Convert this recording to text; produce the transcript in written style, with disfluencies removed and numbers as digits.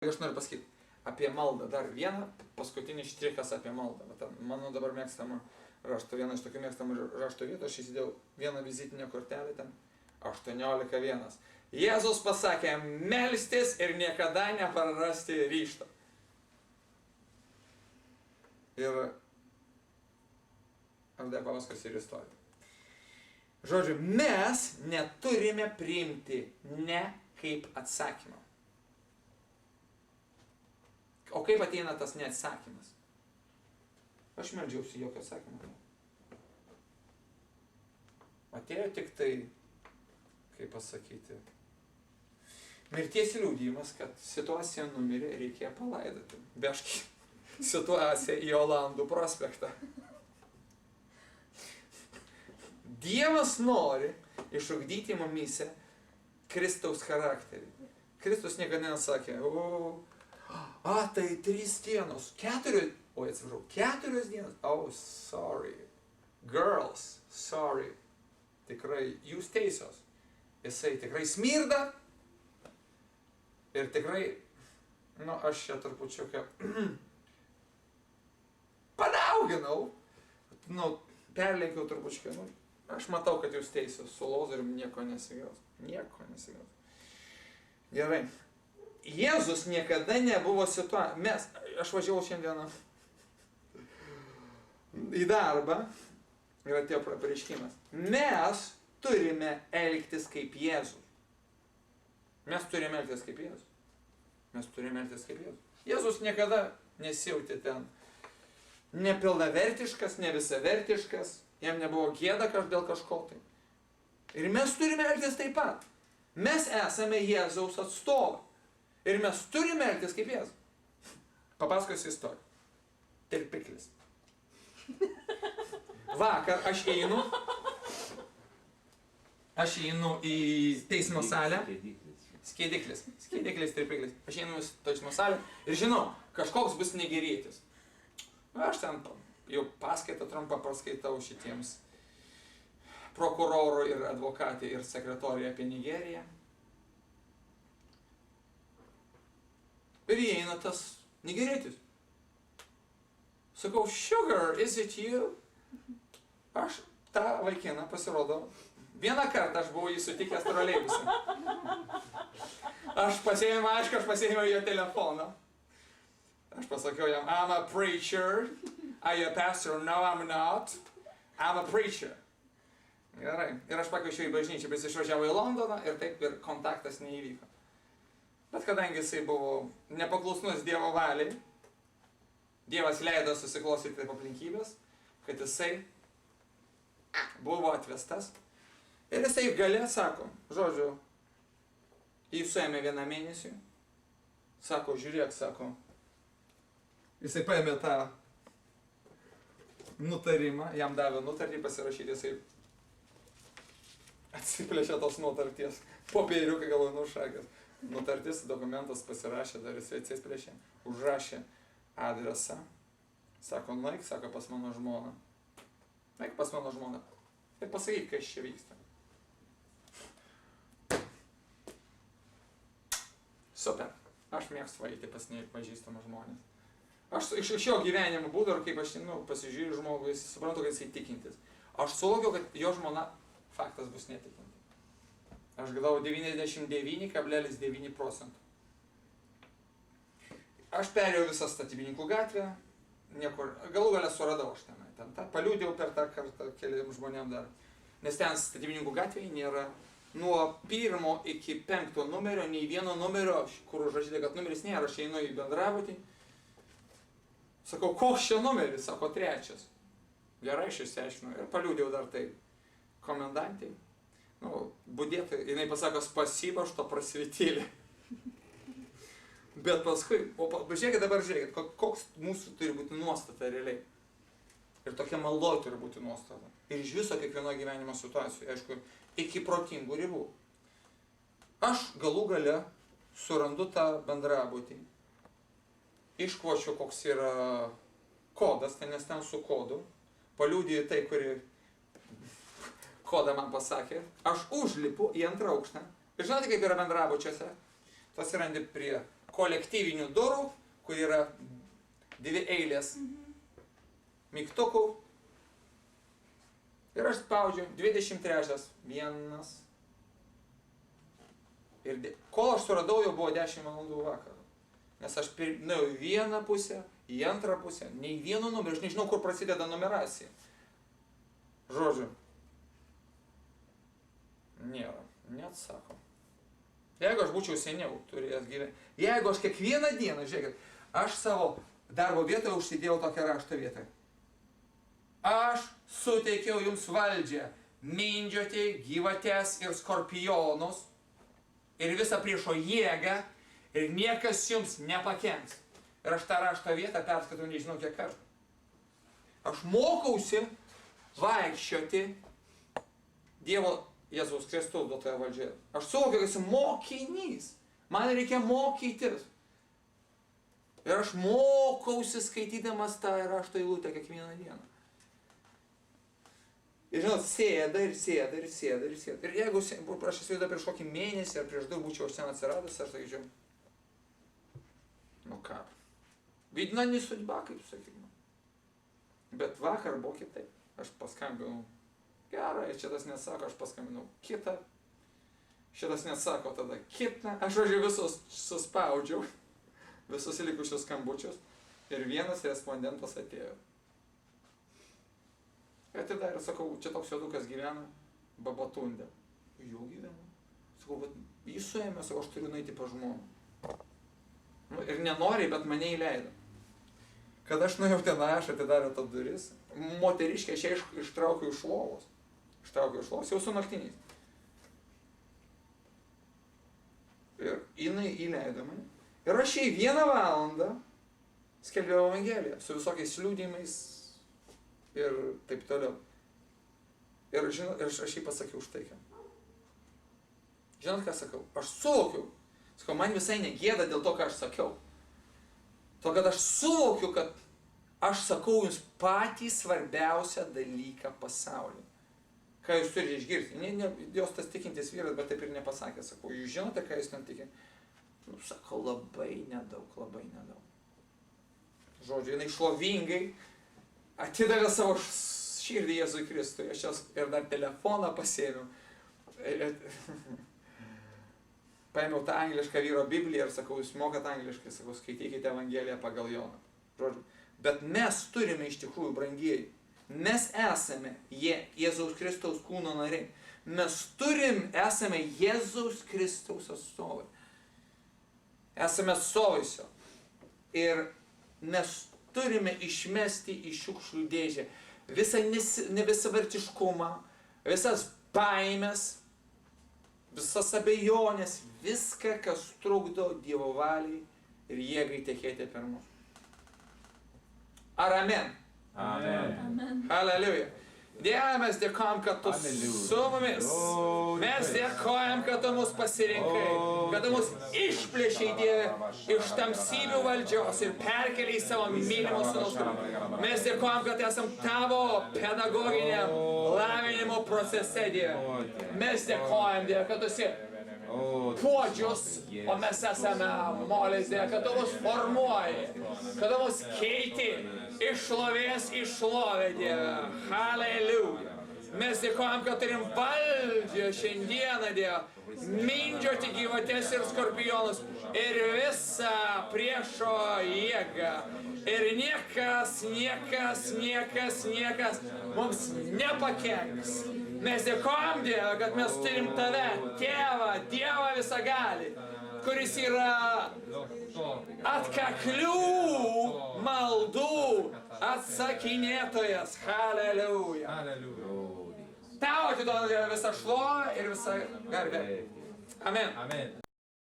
Aš noriu pasakyti apie maldą, dar vieną paskutinis štrichas apie maldą. Mano dabar mėgstama rašto, viena iš tokių mėgstamų rašto vietų, aš įsidėjau vieną vizitinę kortelę ten, 18.1. Jėzus pasakė melstis ir niekada neprarasti ryžto. Ir aš dar papasakosiu ir istoriją. Žodžiu, mes neturime priimti ne kaip atsakymą. O kaip ateina tas neatsakymas? Aš meldžiausi jokio atsakymo. Atėjo tik tai, kaip pasakyti, mirties liudijimas, kad situacija numirė, reikėjo palaidoti. Beški situacija į Olandų prospektą. Dievas nori išugdyti mumyse Kristaus charakterį. Kristus niekada nesakė, tai 3 dienos, 4 dienos, sorry, girls, sorry, tikrai jūs teisios, jisai tikrai smirda ir tikrai, aš čia trupučiuką padauginau, perlenkiau trupučiuką, aš matau, kad jūs teisios, su Lozorium nieko nesigaus. Gerai. Jėzus niekada nebuvo aš važiavau šiandieną į darbą ir atėjo pareiškimas. Mes turime elgtis kaip Jėzus. Jėzus niekada nesijautė ten nepilnavertiškas, ne visavertiškas, jam nebuvo gėda dėl kažko tai. Ir mes turime elgtis taip pat. Mes esame Jėzaus atstovai. Ir mes turime elgtis kaip Jėzus. Papasakosiu istoriją. Tirpiklis. Vakar aš einu į teismo salę. Skėdiklis, tirpiklis. Aš einu į teismo salę ir žinau, kažkoks bus nigerietis. Aš ten jau paskaitą trumpą paskaitau šitiems prokurorų ir advokatai ir sekretoriai apie Nigeriją. Ir įeina tas nigerietis. Sakau, Sugar, is it you? Aš tą vaikiną pasirodo. Vieną kartą aš buvau jį sutikęs troleibuse. Aš pasiėmiau jo telefoną. Aš pasakiau jam, I'm a preacher. Are you a pastor? No, I'm not. I'm a preacher. Gerai. Ir aš pakviečiau į bažnyčią, bet jis išvažiavo į Londoną ir taip ir kontaktas neįvyko. Bet kadangi jisai buvo nepaklusnus Dievo valiai, Dievas leido susiklostyti taip aplinkybės, kad jisai buvo atvestas. Ir jisai gale sako, žodžiu, jį suėmė 1 mėnesį, sako, žiūrėk, sako, jisai paėmė tą nutarimą, jam davė nutartį pasirašyti, jisai atsiplėšė tos nutarties, popieriukai galvoju nušakęs. Nutartis, dokumentas pasirašė, dar jisai atsiplėšė, užrašė adresą, sako, nueik, sako, pas mano žmoną. Nueik pas mano žmoną ir pasakyk, kas čia vyksta. Super. Aš mėgstu eiti pas nepažįstamą žmonės. Aš iš jo gyvenimo būdo, ir kaip aš pasižiūriu žmogų, jis suprantu, kad jisai tikintis. Aš suvokiau, kad jo žmona faktas bus netikinti. Aš gavau 99,9%. Aš perėjau visą Statybininkų gatvę, niekur, galų galę suradau aš ten, paliūdėjau per tą kartą keliam žmonėm dar. Nes ten Statybininkų gatvėje nėra nuo 1 iki 5 numerio, nei vieno numerio, kur užrašyta, kad numeris nėra, aš einu į bendrabutį. Sakau, koks čia numeris? Sako, 3. Gerai, aš išsiaiškinau ir paliūdėjau dar tai komendantai. Budėtai, jinai pasako, spasiba, što prasvitėlė. Bet paskui, žiūrėkit, koks mūsų turi būti nuostata realiai. Ir tokia maldoja turi būti nuostata. Ir iš viso kiekvieno gyvenimo situacijų, aišku, iki protingų ribų. Aš galų gale surandu tą bendrabutį. Iškvočiu, koks yra kodas, nes ten su kodu. Paliūdiju tai, kuri kodą man pasakė, aš užlipu į 2 aukštą. Ir žinote, kaip yra bendrabučiuose? Tu atsirandi prie kolektyvinių durų, kur yra 2 eilės mygtukų. Ir aš spaudžiu 23. 1. Ir kol aš suradau, jau buvo 10 valandų vakaro. Nes aš nuėjau į vieną pusę, į antrą pusę, nei vieno numerio, aš nežinau, kur prasideda numeracija. Žodžiu, nėra, neatsako. Jeigu aš būčiau seniau turėjęs gyventi, jeigu aš kiekvieną dieną, žiūrėkit, aš savo darbo vietoje užsidėjau tokią raštą vietą. Aš suteikiau jums valdžią mindžioti gyvates ir skorpionus ir visą priešo jėgą ir niekas jums nepakenks. Ir aš tą raštą vietą perskaitau nežinau kiek kartų. Aš mokausi vaikščioti Dievo Jėzaus Kristaus duotoje valdžioje. Aš suvokiu, kad esu mokinys. Man reikia mokytis. Ir aš mokausi skaitydamas tą rašto eilutę kiekvieną dieną. Ir žinot, sėda. Ir jeigu aš įsivaizduoju prieš kokį mėnesį ar prieš 2 būčiau aš ten atsiradęs, aš sakyčiau, nu ką, vidina ne судьба, kaip sakykime. Bet vakar buvo kitaip. Aš paskambinau, gerai, šitas nesako, aš paskambinau kitą. Šitas nesako, tada kitą. Aš žodžiu visus suspaudžiau, visus likusius skambučius. Ir vienas respondentas atėjo. Atidarė, sakau, čia toks juodukas gyvena, Babatundė. Jau gyvena. Sakau, jis suėmė, sakau, aš turiu nueiti pas žmoną. Nu, ir nenoriai, bet mane įleido. Kad aš nuėjau ten, aš atidarė tą duris. Moteriškė, aš ją ištraukiau iš lovos. Jau su naktiniais. Ir jinai įleido mane. Ir aš jai 1 valandą skelbiau Evangeliją su visokiais liudijimais ir taip toliau. Ir aš jai pasakiau štai ką. Žinot, ką sakau? Aš suvokiau. Sakau, man visai negėda dėl to, ką aš sakiau. To, kad aš suvokiu, kad aš sakau jums patį svarbiausią dalyką pasaulyje. Ką jūs turite išgirsti? Jos tas tikintis vyras, bet taip ir nepasakė. Sakau, jūs žinote, ką jūs ten tikė? Nu, sakau, labai nedaug. Žodžiu, jinai šlovingai atidavė savo širdį Jėzui Kristui. Aš jos ir dar telefoną pasėmiau. Paėmiau tą anglišką vyro Bibliją ir sakau, jūs mokat angliškai, sakau, skaitykite Evangeliją pagal Joną. Žodžiu. Bet mes turime iš tikrųjų, brangieji, mes esame Jėzaus Kristaus kūno nariai. Mes esame Jėzaus Kristaus atstovai. Esame atstovaiso. Ir mes turime išmesti į šiukšlių dėžę visą nevisavertiškumą, visas baimės, visas abejonės, viską, kas trukdo Dievo valiai ir jėgai tekėti per mus. Ar amen? Amen. Halleluja. Dieve, mes dėkojam, kad tu su mumis. Mes dėkojam, kad tu mus pasirinkai, kad tu mus išplėšiai, Dieve, iš tamsybių valdžios ir perkeliai į savo mylimos sūnaus. Mes dėkojam, kad esam tavo pedagoginiam lavinimo procese, Dieve. Mes dėkojam, Dieve, kad tu esi puodžius, o mes esame molės, Dieve, kad tu mus formuoji, kad tu mus keiti. Iš šlovės į šlovę, Dieve. Halleluja. Mes dėkojam, kad turim valdžią šiandieną, Dieve, mindžioti gyvates ir skorpionus ir visą priešo jėgą. Ir niekas mums nepakenks. Mes dėkojam, Dieve, kad mes turim tave, Tėvą, Dievą visagalį, kuris yra atkaklių maldų atsakinėtojas. Halleluja. Tau atiduodu visą šlovę ir visą garbę. Amen.